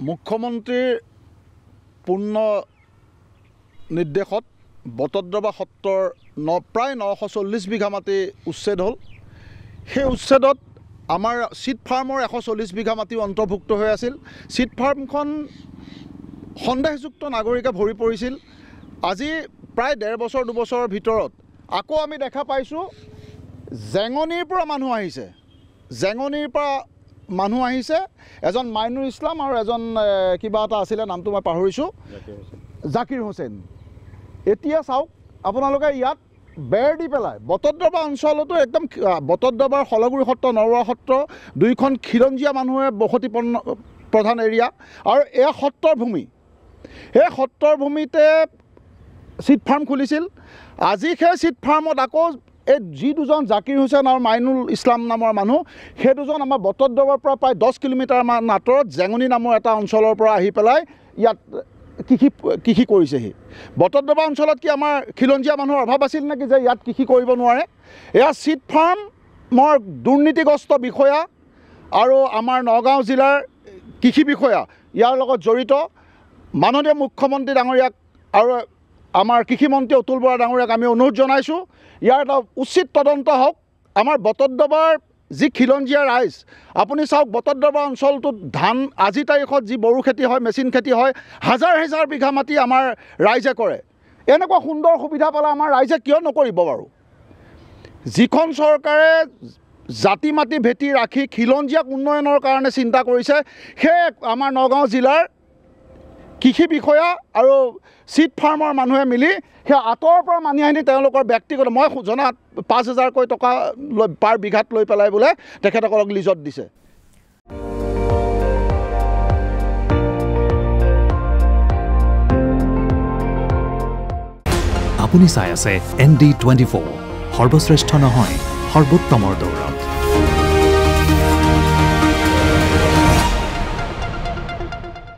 মুখ্যমন্ত্ৰীৰ পূৰ্ণ নিৰ্দেশত বটদ্ৰৱা সত্ৰৰ প্ৰায় 940 বিঘা মাটি উচ্ছেদ হ'ল। সেই উচ্ছেদত আমাৰ চিট ফাৰ্মৰ 140 বিঘা মাটি অন্তৰ্ভুক্ত হৈ আছিল। চিট ফাৰ্মখন সন্দেহযুক্ত নাগৰিকে ভৰি পৰিছিল। আজি প্ৰায় 1.5 বছৰ 2 বছৰৰ ভিতৰত আকৌ আমি দেখা পাইছোঁ জেঙনিৰ পৰা মানুহ আহিছে। জেঙনিৰ পৰা মানুহ আহিছে, এজন মাইনুৰ ইছলাম আৰু এজন কিবা এটা আছিলে, নামটো মই পাহৰিছোঁ, জাকিৰ হোসেন। এতিয়া চাওক আপোনালোকে ইয়াত বেৰ দি পেলাই বটদ্ৰৱা অঞ্চলতো একদম বটদ্ৰৱাৰ শলগুৰি সত্ৰ, নৰোৱা সত্ৰ দুইখন খিলঞ্জীয়া মানুহে বসতি প্ৰধান এৰিয়া আৰু এয়া সত্ৰৰ ভূমি। সেই সত্ৰৰ ভূমিতে চিট ফাৰ্ম খুলিছিল। আজি সেই চিট ফাৰ্মত আকৌ এই যি দুজন জাকিৰ হোসেন আৰু মাইনুল ইছলাম নামৰ মানুহ, সেই দুজন আমাৰ বটদ্ৰৱাৰ পৰা প্ৰায় 10 কিলোমিটাৰমান আঁতৰত জেঙনি নামৰ এটা অঞ্চলৰ পৰা আহি পেলাই ইয়াত কৃষি কৰিছেহি। বটদ্ৰৱা অঞ্চলত কি আমাৰ খিলঞ্জীয়া মানুহৰ অভাৱ আছিল নেকি যে ইয়াত কৃষি কৰিব নোৱাৰে? এয়া চিট ফাৰ্মৰ দুৰ্নীতিগ্ৰস্ত বিষয়া আৰু আমাৰ নগাঁও জিলাৰ কৃষি বিষয়া ইয়াৰ লগত জড়িত। মাননীয় মুখ্যমন্ত্ৰী ডাঙৰীয়াক আৰু আমাৰ কৃষিমন্ত্ৰী অতুল বৰা ডাঙৰীয়াক আমি অনুৰোধ জনাইছোঁ, ইয়াৰ এটা উচিত তদন্ত হওক। আমাৰ বটদ্ৰৱাৰ যি খিলঞ্জীয়া ৰাইজ, আপুনি চাওক বটদ্ৰৱা অঞ্চলটোত ধান আজি তাৰিখত যি বড়ো খেতি হয়, মেচিন খেতি হয়, হাজাৰ হাজাৰ বিঘা মাটি আমাৰ ৰাইজে কৰে। এনেকুৱা সুন্দৰ সুবিধা পালে আমাৰ ৰাইজে কিয় নকৰিব বাৰু? যিখন চৰকাৰে জাতি মাটি ভেটি ৰাখি খিলঞ্জীয়াক উন্নয়নৰ কাৰণে চিন্তা কৰিছে, সেই আমাৰ নগাঁও জিলাৰ কৃষি বিষয়া আৰু চিট ফাৰ্মৰ মানুহে মিলি সেই আঁতৰৰ পৰা মানি আনি তেওঁলোকৰ ব্যক্তিগত, মই জনাত 5,000কৈ টকা পাৰ বিঘাত লৈ পেলাই বোলে তেখেতসকলক লিজত দিছে। আপুনি চাই আছে ND24, সৰ্বশ্ৰেষ্ঠ নহয় সৰ্বোত্তমৰ দৌৰা।